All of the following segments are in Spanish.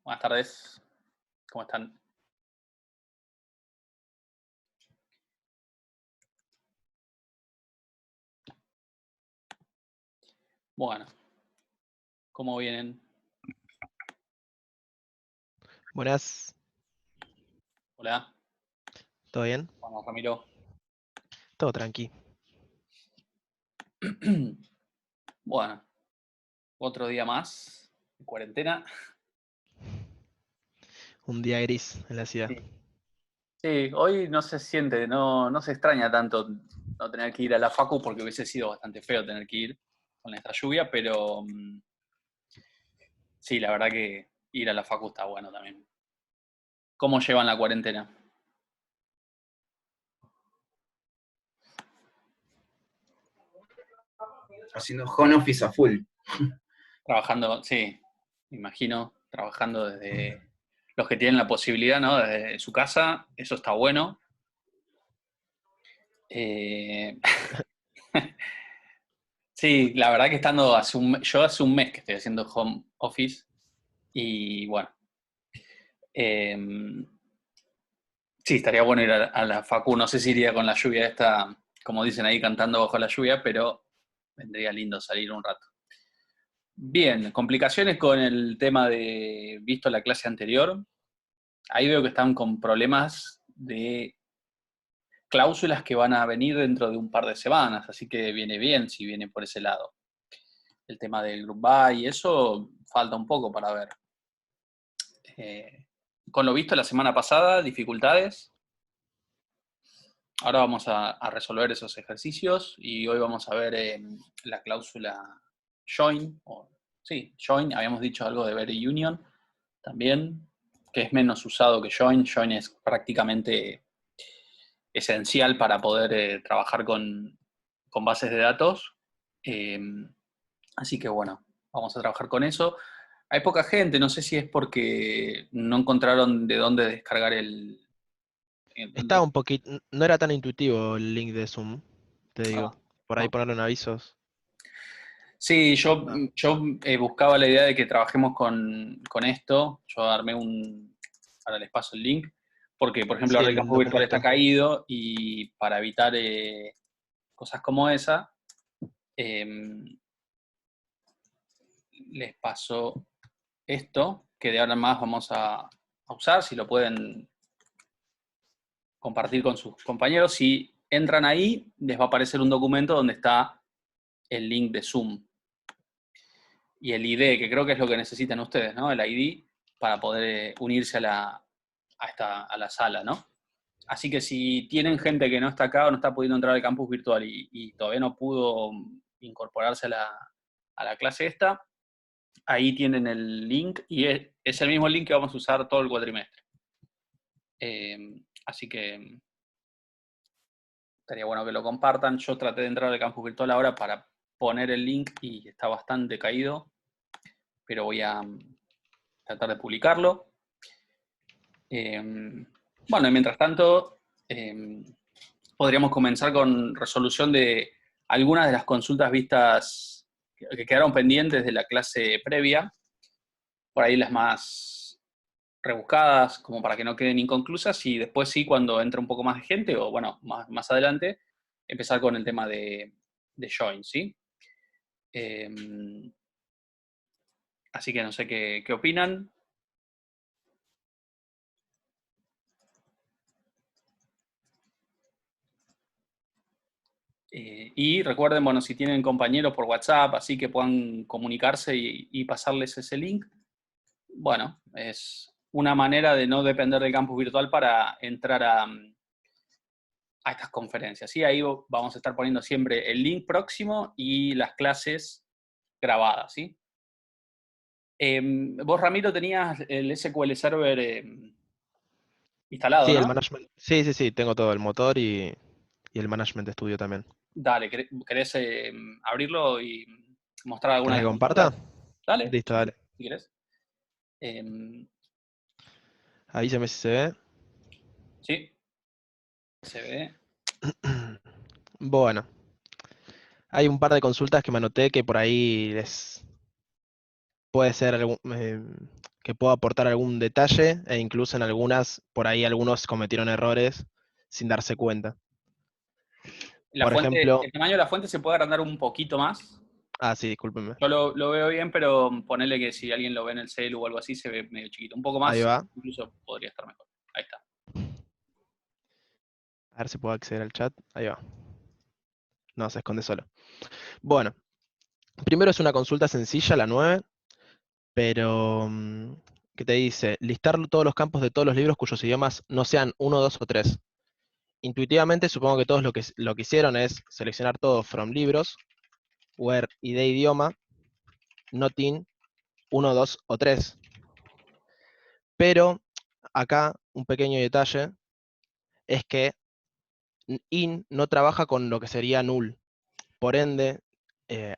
Buenas tardes, ¿cómo están? Bueno, ¿cómo vienen? Buenas, Hola, ¿todo bien? vamos Ramiro. Todo tranqui. Bueno, otro día más de cuarentena. Un día gris en la ciudad. Sí. Sí, hoy no se siente, no se extraña tanto no tener que ir a la facu porque hubiese sido bastante feo tener que ir con esta lluvia, pero sí, la verdad que ir a la facu está bueno también. ¿Cómo llevan la cuarentena? Haciendo home office a full. Trabajando, sí, me imagino, trabajando desde los que tienen la posibilidad, ¿no? Desde su casa, eso está bueno. Eh, sí, la verdad que estando yo hace un mes que estoy haciendo home office y bueno, eh, sí, estaría bueno ir a la facu, no sé si iría con la lluvia esta, como dicen ahí, cantando bajo la lluvia, pero vendría lindo salir un rato. Bien, complicaciones con el tema de, visto la clase anterior, ahí veo que están con problemas de cláusulas que van a venir dentro de un par de semanas, así que viene bien si viene por ese lado. El tema del group buy y eso falta un poco para ver. Con lo visto la semana pasada, dificultades. Ahora vamos a resolver esos ejercicios y hoy vamos a ver la cláusula join, sí, join, habíamos dicho algo de very union también, que es menos usado que join. Join es prácticamente esencial para poder trabajar con bases de datos. Eh, Así que bueno, vamos a trabajar con eso. Hay poca gente, no sé si es porque no encontraron de dónde descargar Estaba un poquito, no era tan intuitivo el link de Zoom, te digo. Por ahí ok. ponerlo en avisos. Sí, Ah, yo buscaba la idea de que trabajemos con esto. Yo armé ahora les paso el link, porque por ejemplo sí, ahora el el campo virtual está documento. caído y para evitar cosas como esa, eh, les paso esto, que de ahora en más vamos a usar, si lo pueden compartir con sus compañeros. Si entran ahí, les va a aparecer un documento donde está el link de Zoom y el ID, que creo que es lo que necesitan ustedes, ¿no? El ID para poder unirse a la sala, ¿no? Así que si tienen gente que no está acá o no está pudiendo entrar al campus virtual y todavía no pudo incorporarse a la clase esta, ahí tienen el link y es el mismo link que vamos a usar todo el cuatrimestre. Así que estaría bueno que lo compartan. Yo traté de entrar al campus virtual ahora para poner el link y está bastante caído, pero voy a tratar de publicarlo. Bueno, y mientras tanto, podríamos comenzar con resolución de algunas de las consultas vistas que quedaron pendientes de la clase previa, por ahí las más rebuscadas, como para que no queden inconclusas, y después sí, cuando entre un poco más de gente, o bueno, más adelante, empezar con el tema de join, ¿sí? Eh, Así que no sé qué opinan. Y recuerden, bueno, si tienen compañeros por WhatsApp, así que puedan comunicarse y pasarles ese link, bueno, es una manera de no depender del campus virtual para entrar a estas conferencias. ¿Sí? Ahí vamos a estar poniendo siempre el link próximo y las clases grabadas. ¿Sí? Vos, Ramiro, tenías el SQL Server instalado, Sí, el ¿no? management. Sí, sí, sí, tengo todo, el motor y el management studio también. Dale, ¿querés abrirlo y mostrar alguna ¿Querés de que las comparta? consultas? Dale, Listo, dale. si querés. Em, Avísame si se ve. sí, se ve. Bueno, hay un par de consultas que me anoté que por ahí les puede ser que puedo aportar algún detalle, e incluso en algunas, por ahí algunos cometieron errores sin darse cuenta. La Por fuente, ejemplo, el tamaño de la fuente se puede agrandar un poquito más. sí, discúlpenme. Yo lo veo bien, pero ponerle que si alguien lo ve en el celu o algo así, se ve medio chiquito. Un poco Ahí más, va. incluso podría estar mejor. Ahí está. A ver si puedo acceder al chat. Ahí va. No, se esconde solo. Bueno, primero es una consulta sencilla, la 9, pero que te dice, listar todos los campos de todos los libros cuyos idiomas no sean uno, 2 o 3. Intuitivamente supongo que todos lo que hicieron es seleccionar todo from libros, where y de idioma, not in 1, 2 o 3. Pero acá un pequeño detalle es que in no trabaja con lo que sería null. Por ende,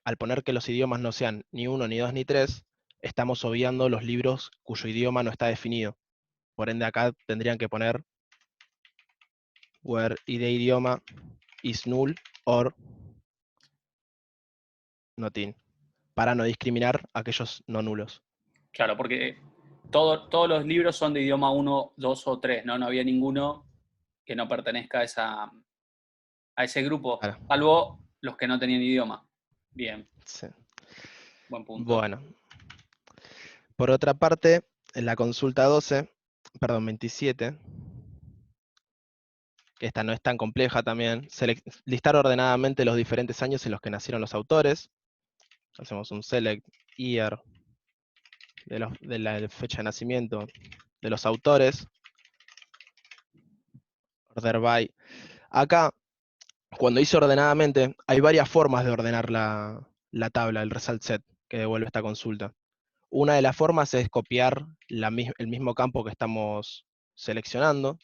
al poner que los idiomas no sean ni 1, ni 2, ni 3, estamos obviando los libros cuyo idioma no está definido. Por ende, acá tendrían que poner where y de idioma is null or not in, para no discriminar a aquellos no nulos. Claro, porque todos los libros son de idioma 1, 2 o 3, ¿no? No había ninguno que no pertenezca a ese grupo, Claro. salvo los que no tenían idioma. Bien, Sí. buen punto. Bueno, por otra parte, en la consulta 27, que esta no es tan compleja también, listar ordenadamente los diferentes años en los que nacieron los autores. Hacemos un select year de la fecha de nacimiento de los autores, order by. Acá, cuando dice ordenadamente, hay varias formas de ordenar la tabla, el result set, que devuelve esta consulta. Una de las formas es copiar el mismo campo que estamos seleccionando.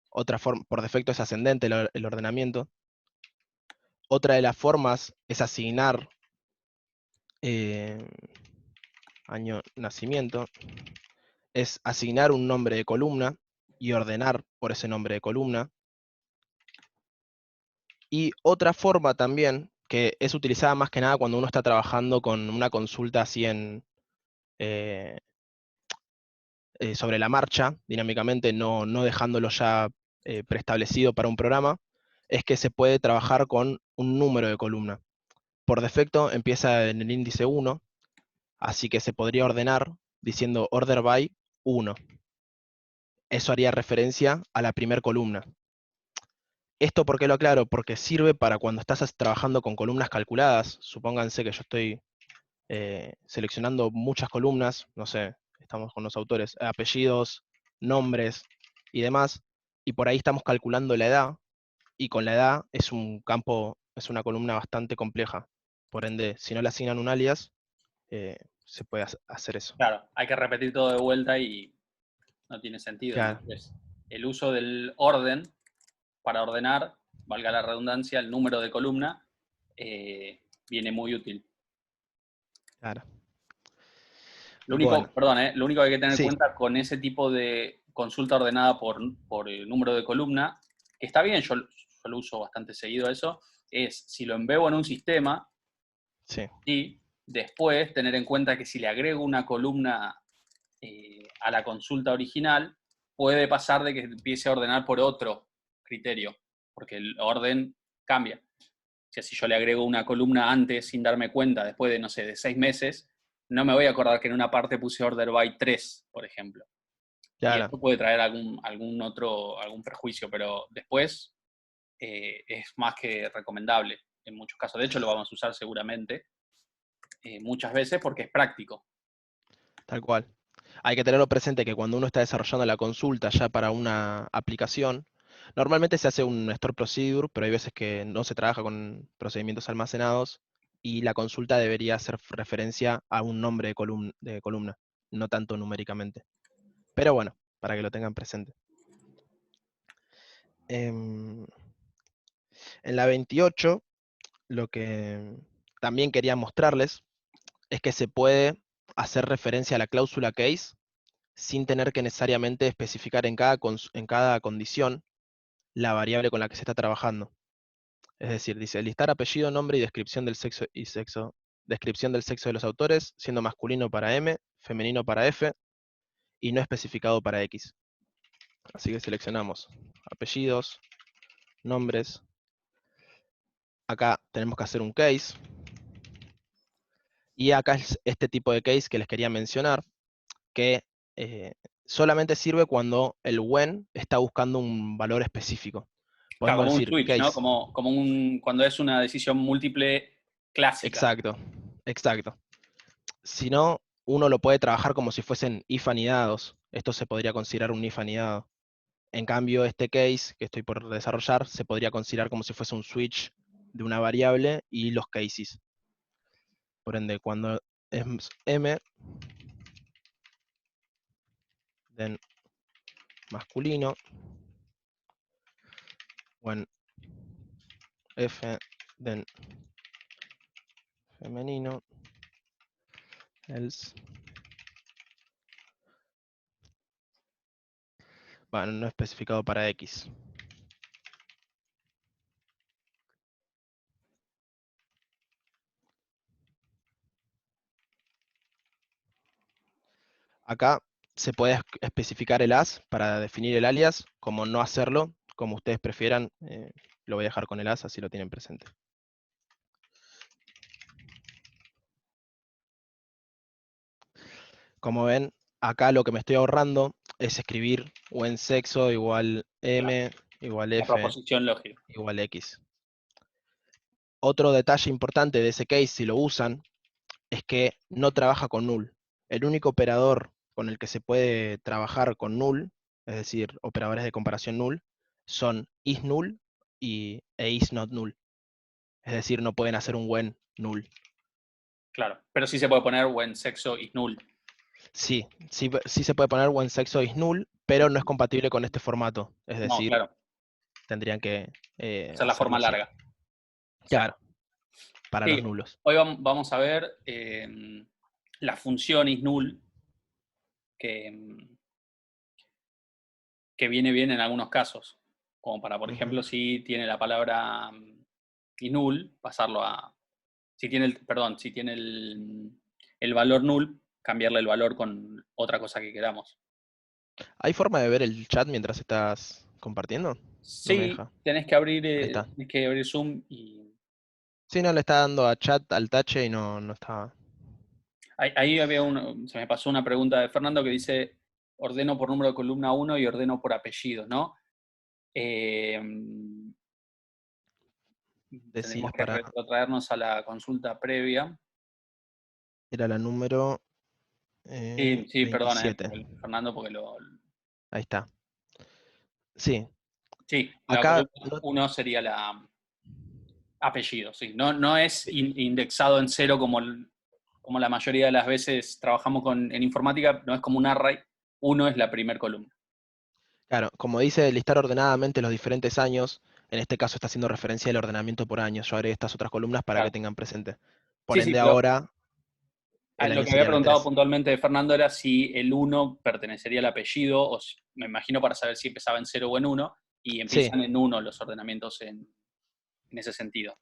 Otra forma, por defecto es ascendente el ordenamiento. Otra de las formas es asignar año nacimiento, es asignar un nombre de columna y ordenar por ese nombre de columna. Y otra forma también, que es utilizada más que nada cuando uno está trabajando con una consulta así eh, sobre la marcha, dinámicamente, no dejándolo ya preestablecido para un programa, es que se puede trabajar con un número de columna. Por defecto empieza en el índice 1, así que se podría ordenar diciendo order by 1. Eso haría referencia a la primera columna. ¿Esto por qué lo aclaro? Porque sirve para cuando estás trabajando con columnas calculadas. Supónganse que yo estoy seleccionando muchas columnas, no sé, estamos con los autores, apellidos, nombres y demás, y por ahí estamos calculando la edad, y con la edad es un campo, es una columna bastante compleja. Por ende, si no le asignan un alias, se puede hacer eso. Claro, hay que repetir todo de vuelta y no tiene sentido. Claro. Entonces, el uso del orden para ordenar, valga la redundancia, el número de columna, viene muy útil. Claro. Lo único, Bueno, perdón, lo único que hay que tener en sí, cuenta con ese tipo de consulta ordenada por el número de columna, que está bien, yo lo uso bastante seguido eso, es si lo embebo en un sistema, sí, y después tener en cuenta que si le agrego una columna a la consulta original, puede pasar de que empiece a ordenar por otro criterio, porque el orden cambia. O sea, si yo le agrego una columna antes sin darme cuenta, después de, no sé, de 6 meses, no me voy a acordar que en una parte puse order by 3, por ejemplo. Y claro. esto puede traer algún perjuicio, pero después es más que recomendable en muchos casos. De hecho, lo vamos a usar seguramente muchas veces porque es práctico. Tal cual. Hay que tenerlo presente que cuando uno está desarrollando la consulta ya para una aplicación, normalmente se hace un store procedure, pero hay veces que no se trabaja con procedimientos almacenados y la consulta debería hacer referencia a un nombre de columna, no tanto numéricamente. Pero bueno, para que lo tengan presente. En la 28, lo que también quería mostrarles es que se puede hacer referencia a la cláusula case sin tener que necesariamente especificar en cada condición la variable con la que se está trabajando. Es decir, dice listar apellido, nombre y descripción del sexo descripción del sexo de los autores, siendo masculino para M, femenino para F, y no especificado para X. Así que seleccionamos apellidos, nombres. Acá tenemos que hacer un case. Y acá es este tipo de case que les quería mencionar, que solamente sirve cuando el when está buscando un valor específico. Claro, Podemos como un decir switch, case. ¿no? Cuando es una decisión múltiple clásica. Exacto, exacto. Si no, uno lo puede trabajar como si fuesen if anidados. Esto se podría considerar un if anidado. En cambio, este case que estoy por desarrollar se podría considerar como si fuese un switch de una variable y los cases. Por ende, cuando es M, then masculino, when F, then femenino, else. Bueno, no especificado para X. Acá se puede especificar el as para definir el alias, como no hacerlo, como ustedes prefieran. Lo voy a dejar con el as, así lo tienen presente. Como ven, acá lo que me estoy ahorrando es escribir when sexo igual M igual La F proposición lógica. igual X. Otro detalle importante de ese case, si lo usan, es que no trabaja con null. El único operador con el que se puede trabajar con null, es decir, operadores de comparación null, son isNull e isNotNull. Es decir, no pueden hacer un when null. Claro, pero sí se puede poner when sexo is null. Sí, sí se puede poner when sexo is null, pero no es compatible con este formato. Es No, decir, claro, tendrían que esa es la forma hacerlo así. larga. Claro, para los Sí, nulos. hoy vamos a ver la función is null que viene bien en algunos casos. Como para, por ejemplo, si tiene la palabra is null, pasarlo a. Si tiene el valor null, cambiarle el valor con otra cosa que queramos. ¿Hay forma de ver el chat mientras estás compartiendo? No me Sí, deja. tenés Ahí está. que abrir Zoom y. Sí, no, le está dando a chat al tache y no estaba. Ahí se me pasó una pregunta de Fernando que dice, ordeno por número de columna 1 y ordeno por apellidos, ¿no? Tendríamos Deciles que para. retrotraernos a la consulta previa. Era la número Sí, perdón, 27. Fernando, porque Ahí está. Sí. sí, la Acá columna no. 1 sería la apellido, sí. No es indexado en cero como la mayoría de las veces trabajamos en informática, no es como un array, 1 es la primer columna. Claro, como dice listar ordenadamente los diferentes años, en este caso está haciendo referencia al ordenamiento por años. Yo agregué estas otras columnas para que Claro. tengan presente. Por Sí, sí, ende, pero ahora el lo año que había sería la preguntado 3. puntualmente de Fernando era si el 1 pertenecería al apellido, me imagino para saber si empezaba en 0 o en 1, y Sí, empiezan en 1 los ordenamientos en ese sentido.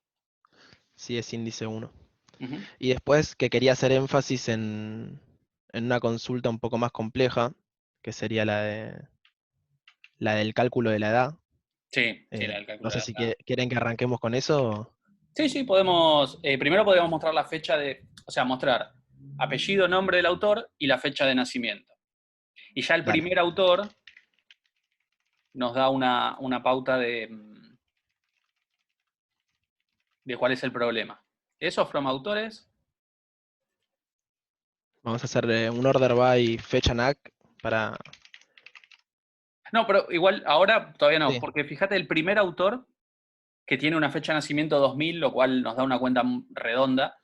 sí es índice 1. Ujú. Y después que quería hacer énfasis en una consulta un poco más compleja, que sería la del cálculo de la edad. Sí, sí, el No cálculo de sé la si edad. quieren que arranquemos con eso. Sí, sí, primero podemos mostrar la fecha o sea, mostrar apellido, nombre del autor y la fecha de nacimiento. Y ya el Dale. primer autor nos da una pauta de cuál es el problema. Esos from autores. Vamos a hacer un order by fecha NAC para. No, pero igual ahora todavía no, Sí, porque fíjate, el primer autor que tiene una fecha de nacimiento 2000, lo cual nos da una cuenta redonda,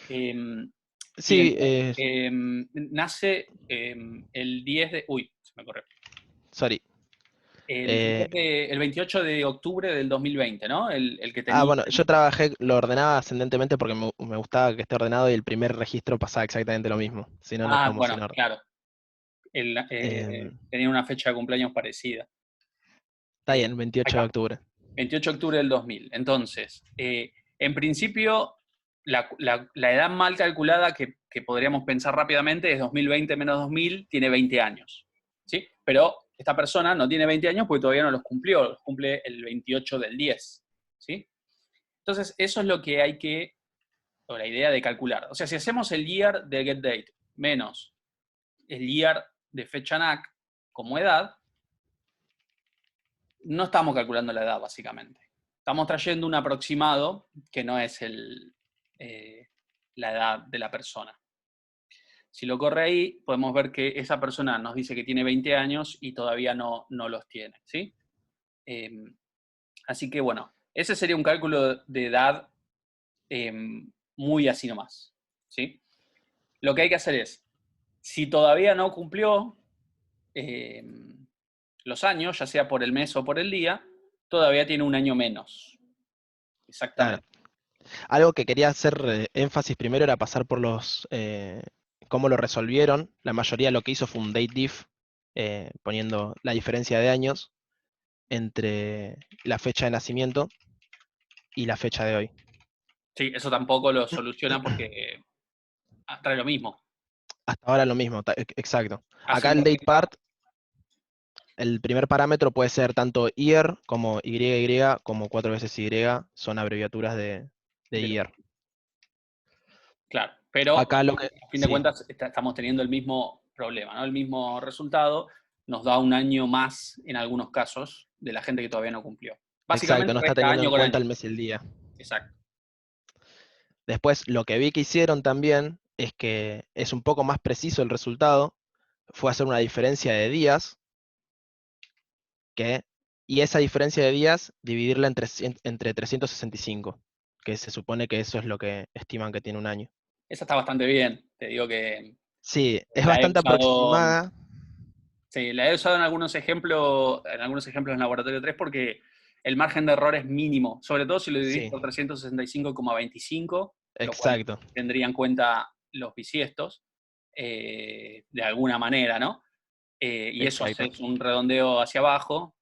sí, tiene, nace el 10 de. Uy, se me corrió. sorry. El 28 de octubre del 2020, ¿no? El que tenía. Bueno, yo trabajé, lo ordenaba ascendentemente porque me gustaba que esté ordenado y el primer registro pasaba exactamente lo mismo. Si no, nos quedamos sin Bueno, orden. claro. Em, Tenía una fecha de cumpleaños parecida. Está Eh, bien, Ahí 28 de está, octubre. 28 de octubre del 2000. Entonces, en principio, la edad mal calculada que podríamos pensar rápidamente es 2020 menos 2000, tiene 20 años. ¿Sí? Pero esta persona no tiene 20 años porque todavía no los cumplió, los cumple el 28 del 10. ¿Sí? Entonces, eso es lo que hay que, o la idea de calcular. O sea, si hacemos el year de getDate menos el year de fecha NAC como edad, no estamos calculando la edad, básicamente. Estamos trayendo un aproximado que no es la edad de la persona. Si lo corre ahí, podemos ver que esa persona nos dice que tiene 20 años y todavía no los tiene, ¿sí? Así que, bueno, ese sería un cálculo de edad muy así nomás, ¿sí? Lo que hay que hacer es, si todavía no cumplió los años, ya sea por el mes o por el día, todavía tiene un año menos. Claro. Exactamente. Algo que quería hacer énfasis primero era pasar por cómo lo resolvieron. La mayoría lo que hizo fue un datediff, poniendo la diferencia de años entre la fecha de nacimiento y la fecha de hoy. Sí, eso tampoco lo soluciona porque trae lo mismo. Hasta ahora lo mismo, exacto. Hace Acá un el date registro. part, el primer parámetro puede ser tanto year como YY como 4 veces Y, son abreviaturas de year. Claro, pero Acá lo que, a fin de sí, cuentas estamos teniendo el mismo problema, ¿no? El mismo resultado nos da un año más en algunos casos de la gente que todavía no cumplió. exacto, Básicamente no está resta teniendo año en con cuenta año. el mes y el día. Exacto. Después, lo que vi que hicieron también es que es un poco más preciso el resultado, fue hacer una diferencia de días, y esa diferencia de días dividirla entre 365, que se supone que eso es lo que estiman que tiene un año. Esa está bastante bien. Te digo que Sí, es la he bastante usado, aproximada. sí, la he usado en algunos ejemplos en Laboratorio 3 porque el margen de error es mínimo, sobre todo si lo dividís Sí, por 365,25, lo cual exacto, tendría en cuenta los bisiestos, de alguna manera, ¿no? Y eso exacto. haces un redondeo hacia abajo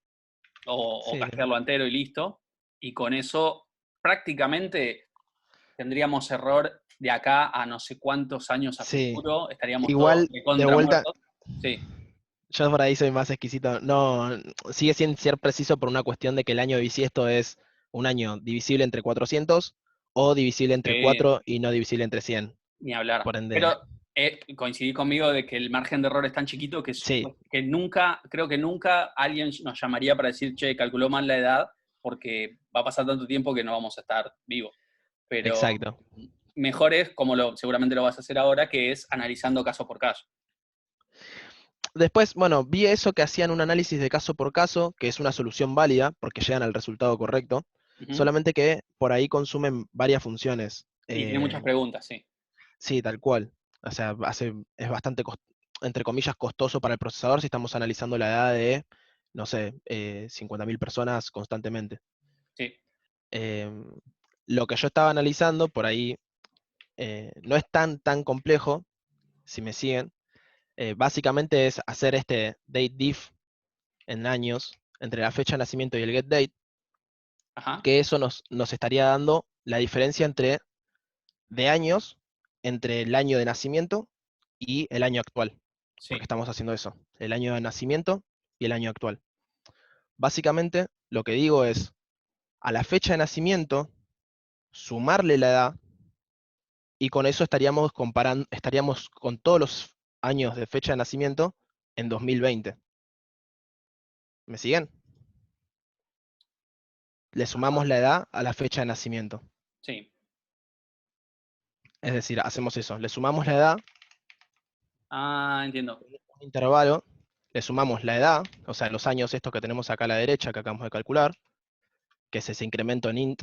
o Sí, sí. casquearlo entero y listo. Y con eso prácticamente tendríamos error de acá a no sé cuántos años a Sí. futuro, estaríamos todos Igual, de de contra vuelta, muertos. Sí, yo por ahí soy más exquisito. No, sigue sin ser preciso por una cuestión de que el año bisiesto es un año divisible entre 400 o divisible entre sí, 4 y no divisible entre 100. ni hablar. Por ende, Pero coincidí conmigo de que el margen de error es tan chiquito sí, que nunca, creo que nunca alguien nos llamaría para decir, che, calculó mal la edad, porque va a pasar tanto tiempo que no vamos a estar vivos. Pero exacto. mejor es, como seguramente lo vas a hacer ahora, que es analizando caso por caso. Después, bueno, vi eso que hacían un análisis de caso por caso, que es una solución válida porque llegan al resultado correcto, Ujú. solamente que por ahí consumen varias funciones. Y tiene muchas preguntas, sí. Sí, tal cual. O sea, es bastante, entre comillas, costoso para el procesador si estamos analizando la edad de, no sé, 50.000 personas constantemente. Sí. Em, lo que yo estaba analizando, por ahí, no es tan complejo, si me siguen. Básicamente es hacer este date diff en años entre la fecha de nacimiento y el get date, Ajá. que eso nos estaría dando la diferencia de años entre el año de nacimiento y el año actual, porque Sí. estamos haciendo eso, el año de nacimiento y el año actual. Básicamente, lo que digo es, a la fecha de nacimiento, sumarle la edad, y con eso estaríamos comparando, estaríamos con todos los años de fecha de nacimiento en 2020. ¿Me siguen? Le sumamos la edad a la fecha de nacimiento. Sí. Es decir, hacemos eso, le sumamos la edad, Ah, entiendo. un intervalo, le sumamos la edad, o sea, los años estos que tenemos acá a la derecha, que acabamos de calcular, que es ese incremento en int,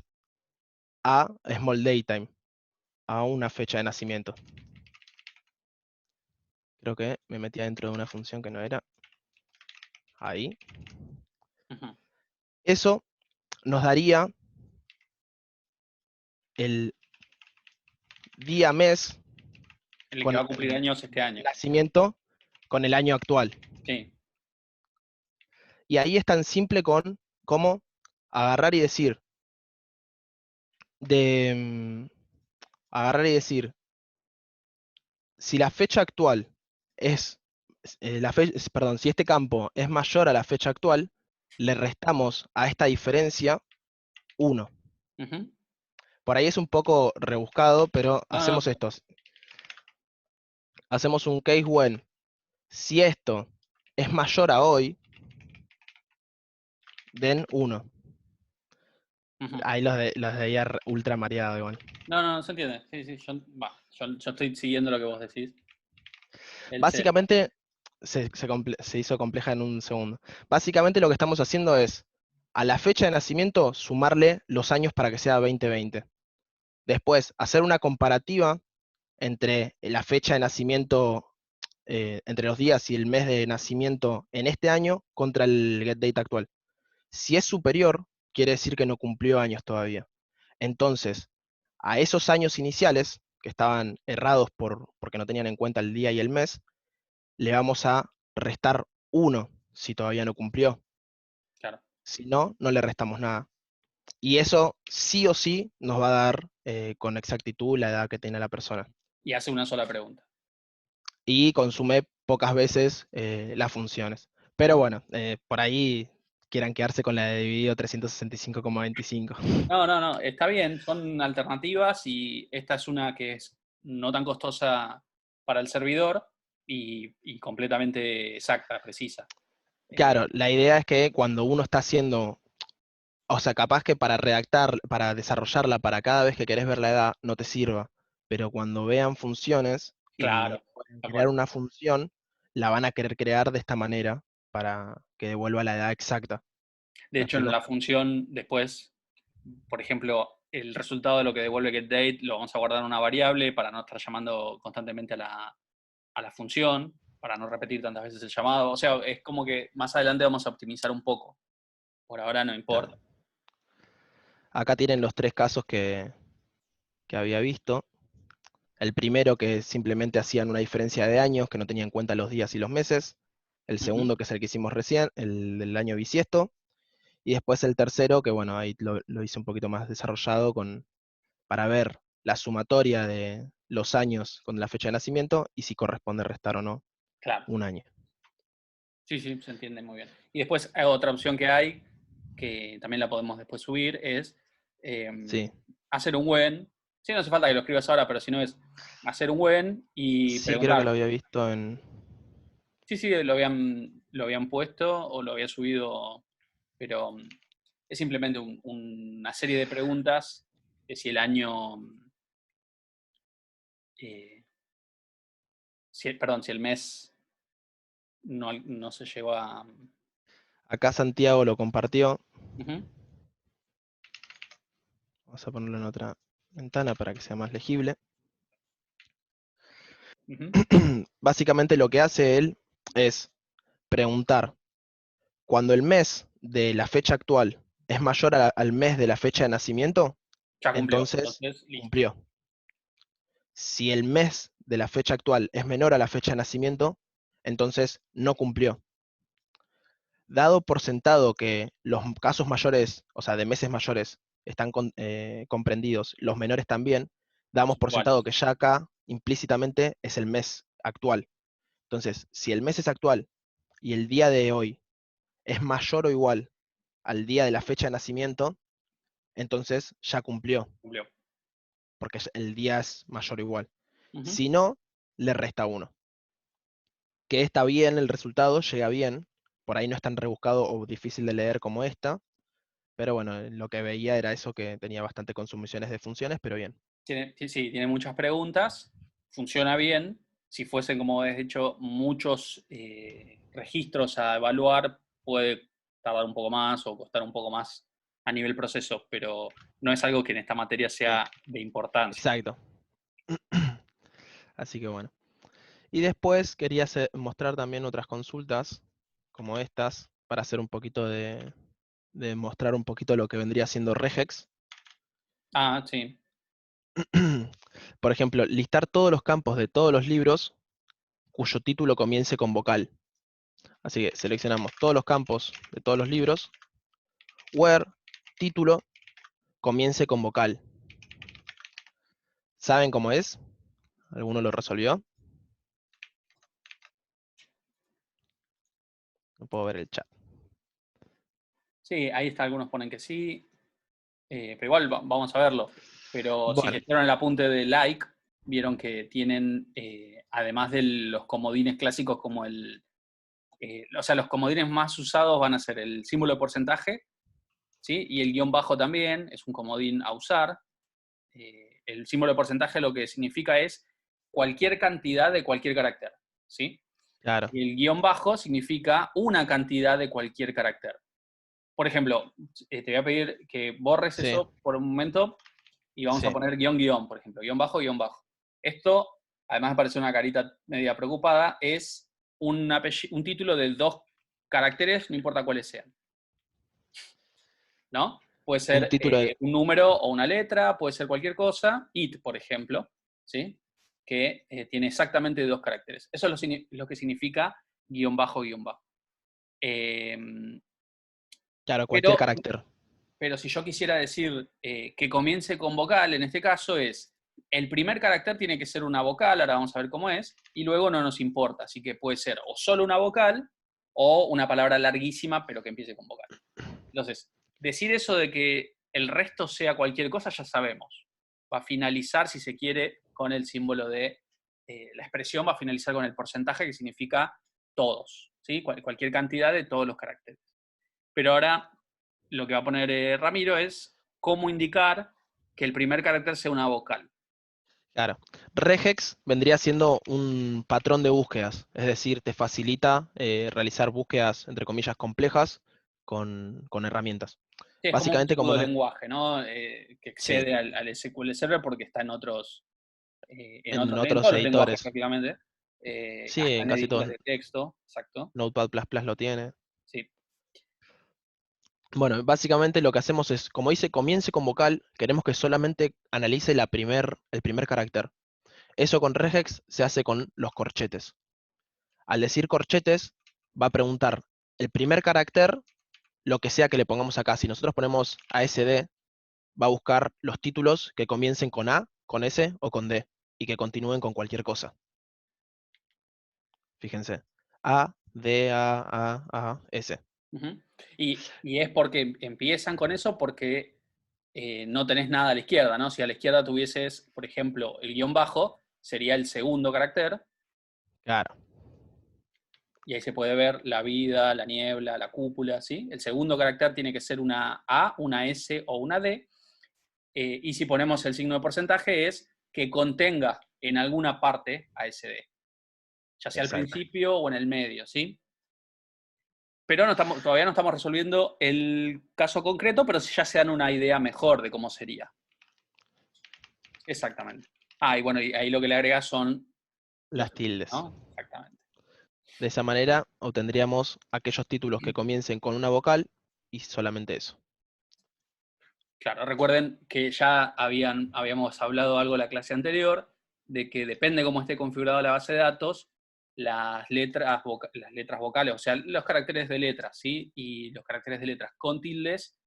a small datetime, a una fecha de nacimiento. Creo que me metía dentro de una función que no era. Ahí. Ujú. Eso nos daría el día mes El que con va a cumplir el años este año. nacimiento con el año actual. Sí. Y ahí es tan simple como agarrar y decir, de agarrar y decir, si la fecha actual es, perdón, si este campo es mayor a la fecha actual, le restamos a esta diferencia 1. Ujú. Por ahí es un poco rebuscado, pero No, hacemos no, esto. Hacemos un case when, si esto es mayor a hoy, den 1. ujú. Ahí los de ahí ultra mareado igual. No, se entiende. Sí, sí, yo estoy siguiendo lo que vos decís. Básicamente, se hizo compleja en un segundo. Básicamente lo que estamos haciendo es, a la fecha de nacimiento, sumarle los años para que sea 2020. Después, hacer una comparativa entre la fecha de nacimiento, entre los días y el mes de nacimiento en este año contra el get date actual. Si es superior, quiere decir que no cumplió años todavía. Entonces, a esos años iniciales, que estaban errados porque no tenían en cuenta el día y el mes, le vamos a restar 1 si todavía no cumplió. Claro. Si no, no le restamos nada. Y eso sí o sí nos va a dar con exactitud la edad que tiene la persona. Y hace una sola pregunta. Y consume pocas veces las funciones. Pero bueno, por ahí quieran quedarse con la de dividido 365,25. No, está bien, son alternativas y esta es una que es no tan costosa para el servidor y completamente exacta, precisa. Claro, Eh, la idea es que cuando uno está haciendo, o sea, capaz que para redactar, para desarrollarla para cada vez que querés ver la edad, no te sirva. Pero cuando vean funciones y claro, pueden tal crear cual. una función, la van a querer crear de esta manera para que devuelva la edad exacta. De ¿Me hecho, en explico? la función después, por ejemplo, el resultado de lo que devuelve getDate lo vamos a guardar en una variable para no estar llamando constantemente a la función, para no repetir tantas veces el llamado. O sea, es como que más adelante vamos a optimizar un poco. Por ahora no Claro. importa. Acá tienen los 3 casos que había visto. El primero que simplemente hacían una diferencia de años, que no tenían en cuenta los días y los meses. El Ujú. segundo, que es el que hicimos recién, el del año bisiesto. Y después el tercero, que bueno, ahí lo hice un poquito más desarrollado para ver la sumatoria de los años con la fecha de nacimiento y si corresponde restar o no Claro. un año. Sí, sí, se entiende muy bien. Y después otra opción que hay, que también la podemos después subir, es eh, Sí, hacer un when. Sí, no hace falta que lo escribas ahora, pero si no es hacer un when y sí creo que lo preguntar. había visto en... Sí, sí, lo habían puesto o lo había subido, pero es simplemente una serie de preguntas que si el año, perdón, si el mes no se llegó a... Acá Santiago lo compartió. Ujú, Vamos a ponerlo en otra ventana para que sea más legible. ujú. Básicamente lo que hace él es preguntar, cuando el mes de la fecha actual es mayor al mes de la fecha de nacimiento, Ya cumplió, entonces entonces listo. cumplió. Si el mes de la fecha actual es menor a la fecha de nacimiento, entonces no cumplió. Dado por sentado que los casos mayores, o sea, de meses mayores, están comprendidos, los menores también, damos por Igual. sentado que ya acá implícitamente es el mes actual. Entonces, si el mes es actual y el día de hoy es mayor o igual al día de la fecha de nacimiento, entonces ya cumplió, Cumplió. porque el día es mayor o igual. Ujú. Si no, le resta 1. Que está bien, el resultado llega bien, por ahí no es tan rebuscado o difícil de leer como esta, pero bueno, lo que veía era eso, que tenía bastante consumiciones de funciones, pero bien. Sí, tiene muchas preguntas, funciona bien. Si fuesen, como he dicho, muchos registros a evaluar, puede tardar un poco más o costar un poco más a nivel proceso, pero no es algo que en esta materia Sí, sea de importancia. exacto. Así que bueno. Y después quería mostrar también otras consultas, como estas, para hacer un poquito de mostrar un poquito lo que vendría siendo regex. Ah, sí. Por ejemplo, listar todos los campos de todos los libros cuyo título comience con vocal. Así que seleccionamos todos los campos de todos los libros, where título comience con vocal. ¿Saben cómo es? ¿Alguno lo resolvió? No puedo ver el chat. Sí, ahí está, algunos ponen que sí, pero igual vamos a verlo. Pero si Bueno, leyeron el apunte de like, vieron que tienen, además de los comodines clásicos como o sea, los comodines más usados van a ser el símbolo de porcentaje, ¿sí? Y el guión bajo también es un comodín a usar. El símbolo de porcentaje lo que significa es cualquier cantidad de cualquier carácter, ¿sí? claro, Y el guión bajo significa una cantidad de cualquier carácter. Por ejemplo, te voy a pedir que borres sí, eso por un momento y vamos a sí. poner guión guión, por ejemplo, guión bajo, guión bajo. Esto, además me parece una carita media preocupada, es un título de 2 caracteres, no importa cuáles sean, ¿no? Puede Un ser título de... un número o una letra, puede ser cualquier cosa, it, por ejemplo, ¿sí? Que tiene exactamente 2 caracteres. Eso es lo que significa guión bajo, guión bajo. Claro, cualquier Pero carácter. Pero si yo quisiera decir que comience con vocal, en este caso es, el primer carácter tiene que ser una vocal, ahora vamos a ver cómo es, y luego no nos importa, así que puede ser o solo una vocal o una palabra larguísima, pero que empiece con vocal. Entonces, decir eso de que el resto sea cualquier cosa, ya sabemos. Va a finalizar, si se quiere, con el símbolo de, la expresión va a finalizar con el porcentaje, que significa todos, ¿sí? Cualquier cantidad de todos los caracteres. Pero ahora lo que va a poner Ramiro es cómo indicar que el primer carácter sea una vocal. Claro. Regex vendría siendo un patrón de búsquedas, es decir, te facilita realizar búsquedas, entre comillas, complejas con herramientas. Sí, es como un Básicamente como pseudo una... lenguaje, ¿no? Que Sí, excede al SQL Server porque está en en otros todos los lenguajes editores. prácticamente, Sí, hasta en en casi editores todos. de texto, exacto. Notepad++ lo tiene. Sí. Bueno, básicamente lo que hacemos es, como dice, comience con vocal, queremos que solamente analice el primer carácter. Eso con regex se hace con los corchetes. Al decir corchetes, va a preguntar el primer carácter, lo que sea que le pongamos acá. Si nosotros ponemos ASD, va a buscar los títulos que comiencen con A, con S o con D, y que continúen con cualquier cosa. Fíjense. A, D, S. Ujú. Y es porque empiezan con eso porque no tenés nada a la izquierda, ¿no? Si a la izquierda tuvieses, por ejemplo, el guión bajo, sería el segundo carácter, Claro, y ahí se puede ver la vida, la niebla, la cúpula, ¿sí? El segundo carácter tiene que ser una A, una S o una D, y si ponemos el signo de porcentaje es que contenga en alguna parte ASD, ya sea al exacto. principio o en el medio, ¿sí? Pero todavía no estamos resolviendo el caso concreto, pero ya se dan una idea mejor de cómo sería. Exactamente. Ah, y bueno, y ahí lo que le agrega son los Las tildes, tildes. ¿no? Exactamente. De esa manera obtendríamos aquellos títulos que comiencen con una vocal y solamente eso. Claro, recuerden que ya habíamos hablado algo en la clase anterior, de que depende cómo esté configurada la base de datos, las letras vocales, o sea, los caracteres de letras, ¿sí? Y los caracteres de letras con tildes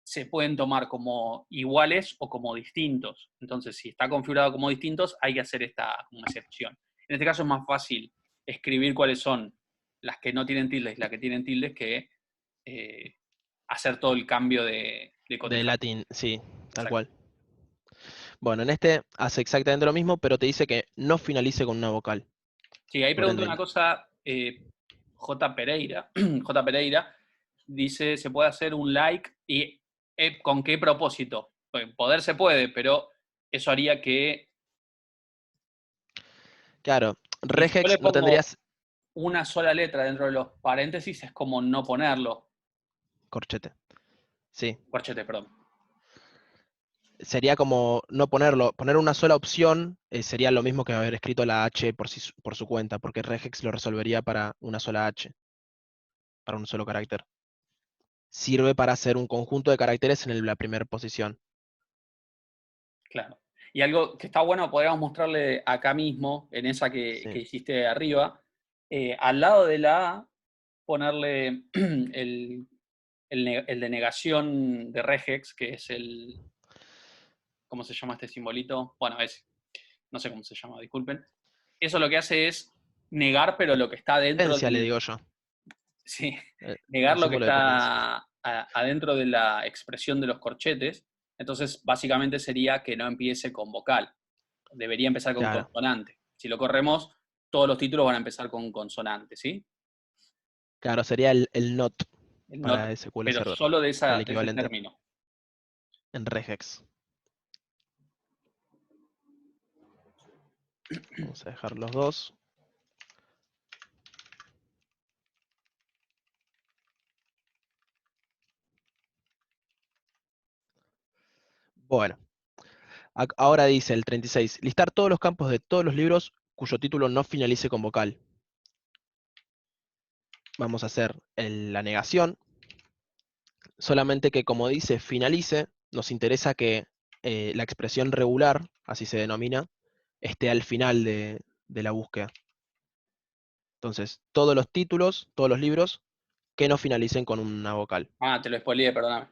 se pueden tomar como iguales o como distintos. Entonces, si está configurado como distintos, hay que hacer esta como excepción. En este caso es más fácil escribir cuáles son las que no tienen tildes y las que tienen tildes que eh, hacer todo el cambio de De codificación. latín, sí, tal Exacto. cual. Bueno, en este hace exactamente lo mismo, pero te dice que no finalice con una vocal. Sí, ahí Por pregunto una ende, cosa, J. Pereira. J. Pereira dice, ¿se puede hacer un like? ¿Y con qué propósito? Poder se puede, pero eso haría que, claro, y si yo le regex no pongo tendrías una sola letra dentro de los paréntesis, es como no ponerlo. corchete. Sí, Corchete, perdón. sería como no ponerlo. Poner una sola opción sería lo mismo que haber escrito la H por su cuenta, porque regex lo resolvería para una sola H, para un solo carácter. Sirve para hacer un conjunto de caracteres en la primera posición. Claro. Y algo que está bueno, podríamos mostrarle acá mismo, en esa que Sí. hiciste arriba, al lado de la A, ponerle el de negación de regex, que es ¿cómo se llama este simbolito? Bueno, ese. No sé cómo se llama, disculpen. Eso lo que hace es negar, pero lo que está dentro Potencia, le del... digo yo. Sí, Un negar lo que símbolo de potencia. está adentro de la expresión de los corchetes. Entonces, básicamente sería que no empiece con vocal. Debería empezar con Claro, consonante. Si lo corremos, todos los títulos van a empezar con consonante, ¿sí? claro, sería el NOT El not, para SQL pero Server, solo de, el de ese equivalente término. en regex. Vamos a dejar los dos. Bueno, ahora dice el 36, listar todos los campos de todos los libros cuyo título no finalice con vocal. Vamos a hacer la negación, solamente que como dice finalice, nos interesa que la expresión regular, así se denomina, esté al final de la búsqueda. Entonces, todos los títulos, todos los libros que no finalicen con una vocal. Ah, te lo spoileé, perdóname.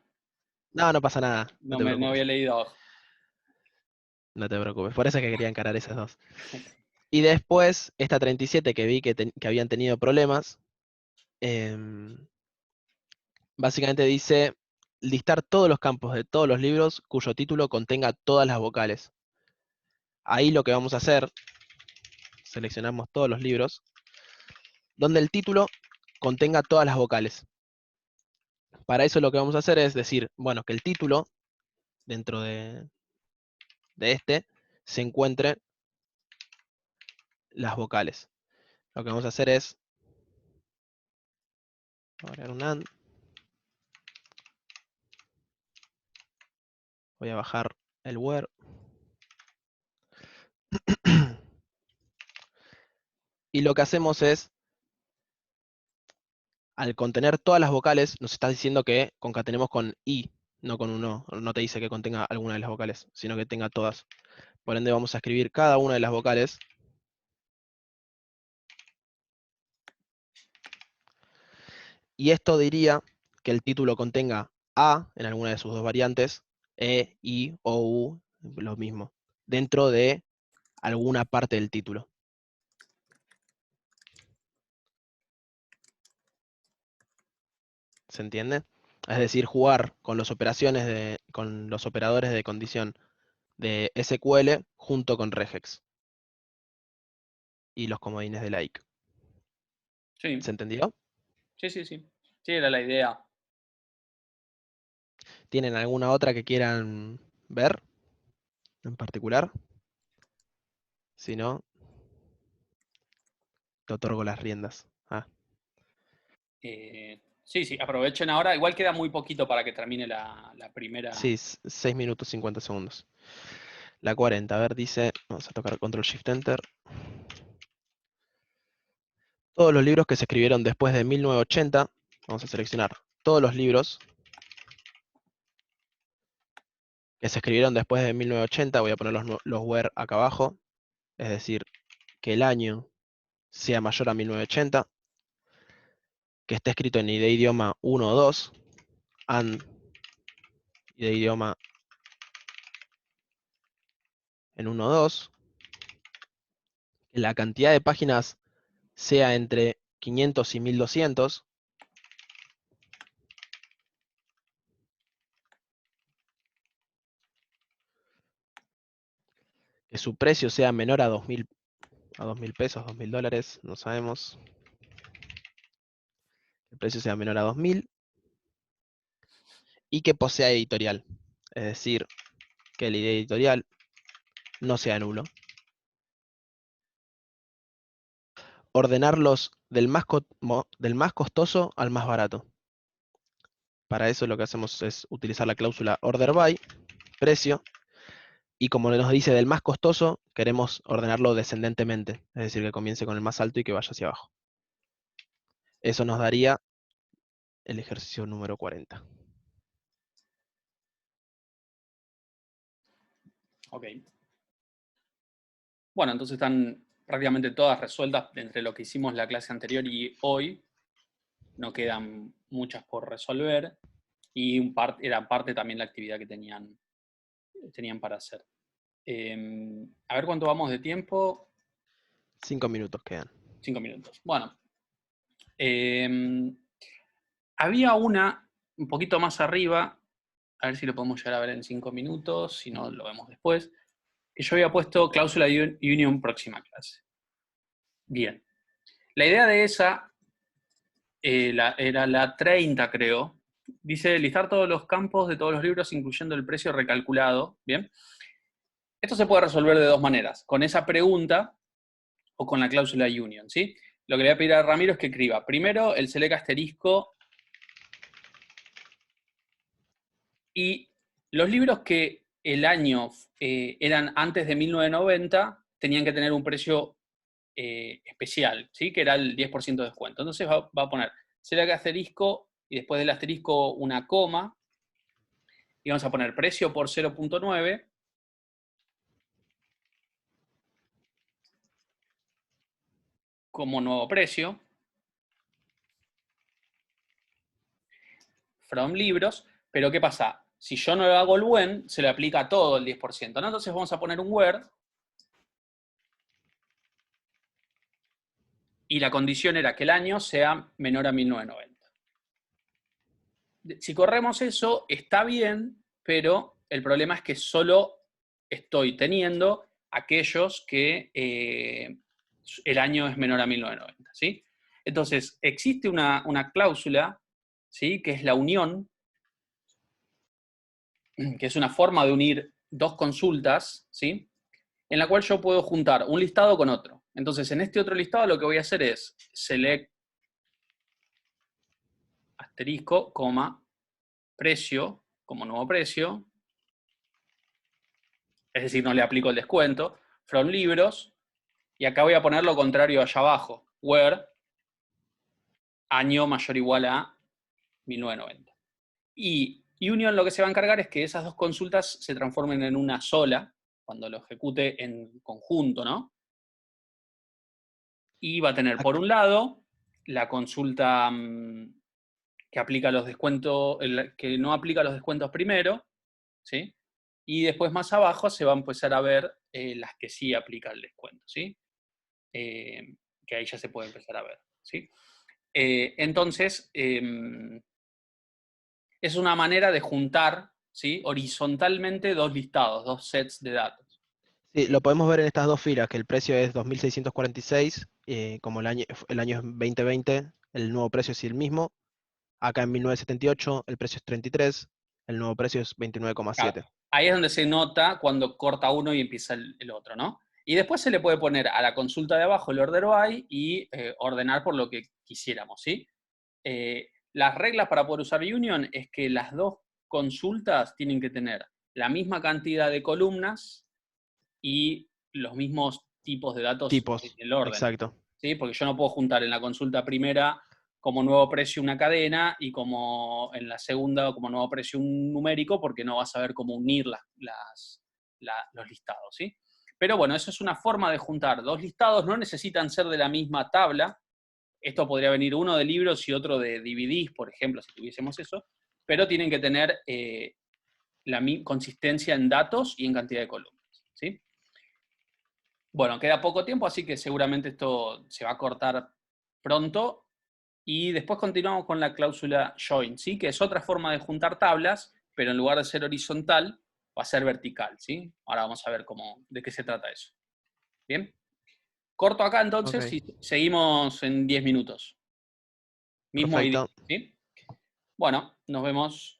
No, no pasa nada, no No, te no preocupes. había leído abajo. No te preocupes, por eso es que quería encarar esas dos. Y después, esta 37 que vi que habían tenido problemas, em, básicamente dice listar todos los campos de todos los libros cuyo título contenga todas las vocales. Ahí lo que vamos a hacer, seleccionamos todos los libros, donde el título contenga todas las vocales. Para eso lo que vamos a hacer es decir, bueno, que el título, dentro de este, se encuentre las vocales. Lo que vamos a hacer es, agregar un AND, voy a bajar el where. Y lo que hacemos es, al contener todas las vocales, nos está diciendo que concatenemos con I, no con un O. No te dice que contenga alguna de las vocales, sino que tenga todas. Por ende vamos a escribir cada una de las vocales. Y esto diría que el título contenga A en alguna de sus dos variantes, E, I o U, lo mismo, dentro de alguna parte del título. ¿Se entiende? Es decir, jugar con con los operadores de condición de SQL junto con regex y los comodines de like. Sí, ¿Se entendió? sí, sí, sí. Sí, era la idea. ¿Tienen alguna otra que quieran ver en particular? Si no, te otorgo las riendas. Ah, Sí, sí, aprovechen ahora. Igual queda muy poquito para que termine la primera. sí, 6 minutos 50 segundos. La 40, a ver, dice, vamos a tocar Control Shift Enter. Todos los libros que se escribieron después de 1980, vamos a seleccionar todos los libros que se escribieron después de 1980, voy a poner los where acá abajo, es decir, que el año sea mayor a 1980, que esté escrito en de idioma 1 o 2, and de idioma en 1 o 2, que la cantidad de páginas sea entre 500 y 1200, que su precio sea menor a 2000 pesos, 2000 dólares, no sabemos. El precio sea menor a 2000 y que posea editorial, es decir, que el ID editorial no sea nulo. Ordenarlos del más costoso al más barato. Para eso lo que hacemos es utilizar la cláusula order by, precio, y como nos dice del más costoso, queremos ordenarlo descendentemente, es decir, que comience con el más alto y que vaya hacia abajo. Eso nos daría el ejercicio número 40. Ok. Bueno, entonces están prácticamente todas resueltas entre lo que hicimos la clase anterior y hoy. No quedan muchas por resolver. Y era parte también la actividad que tenían tenían para hacer. A ver cuánto vamos de tiempo. 5 minutos quedan. 5 minutos. Bueno. Había una un poquito más arriba, a ver si lo podemos llegar a ver en 5 minutos, si no lo vemos después, que yo había puesto cláusula union próxima clase. Bien. La idea de esa era la 30, creo. Dice listar todos los campos de todos los libros, incluyendo el precio recalculado. Bien. Esto se puede resolver de dos maneras, con esa pregunta o con la cláusula union, ¿sí? Lo que le voy a pedir a Ramiro es que escriba primero el select asterisco y los libros que el año eran antes de 1990 tenían que tener un precio especial, ¿sí? Que era el 10% de descuento. Entonces va a poner select asterisco y después del asterisco una coma y vamos a poner precio por 0.9 como nuevo precio from libros, pero ¿qué pasa? Si yo no hago el when, se le aplica todo el 10%, ¿no? Entonces vamos a poner un where y la condición era que el año sea menor a 1990. Si corremos eso, está bien, pero el problema es que solo estoy teniendo aquellos que el año es menor a 1990, ¿sí? Entonces, existe una cláusula, ¿sí? Que es la unión, que es una forma de unir dos consultas, ¿sí? En la cual yo puedo juntar un listado con otro. Entonces, en este otro listado lo que voy a hacer es select asterisco, coma, precio, como nuevo precio, es decir, no le aplico el descuento, from libros, y acá voy a poner lo contrario allá abajo, where, año mayor o igual a 1990. Y union lo que se va a encargar es que esas dos consultas se transformen en una sola, cuando lo ejecute en conjunto, ¿no? Y va a tener, por un lado, la consulta que aplica los descuentos, que no aplica los descuentos primero, ¿sí? Y después más abajo se va a empezar a ver las que sí aplica el descuento, ¿sí? Que ahí ya se puede empezar a ver, ¿sí? Entonces, es una manera de juntar, ¿sí? Horizontalmente dos listados, dos sets de datos. Sí, lo podemos ver en estas dos filas, que el precio es 2.646, como el año es 2020, el nuevo precio es el mismo. Acá en 1978 el precio es 33, el nuevo precio es 29,7. Claro, ahí es donde se nota cuando corta uno y empieza el otro, ¿no? Y después se le puede poner a la consulta de abajo el order by y ordenar por lo que quisiéramos, ¿sí? Las reglas para poder usar Union es que las dos consultas tienen que tener la misma cantidad de columnas y los mismos tipos de datos Tipos, en el orden, exacto. ¿sí? Porque yo no puedo juntar en la consulta primera como nuevo precio una cadena y como en la segunda como nuevo precio un numérico, porque no vas a saber cómo unir los listados, ¿sí? Pero bueno, eso es una forma de juntar dos listados, no necesitan ser de la misma tabla. Esto podría venir uno de libros y otro de DVDs, por ejemplo, si tuviésemos eso, pero tienen que tener la consistencia en datos y en cantidad de columnas, ¿sí? Bueno, queda poco tiempo, así que seguramente esto se va a cortar pronto. Y después continuamos con la cláusula join, ¿sí? Que es otra forma de juntar tablas, pero en lugar de ser horizontal, va a ser vertical, ¿sí? Ahora vamos a ver de qué se trata eso. ¿Bien? Corto acá entonces Ok. y seguimos en 10 minutos. Mismo ID, Perfecto. ¿sí? Bueno, nos vemos.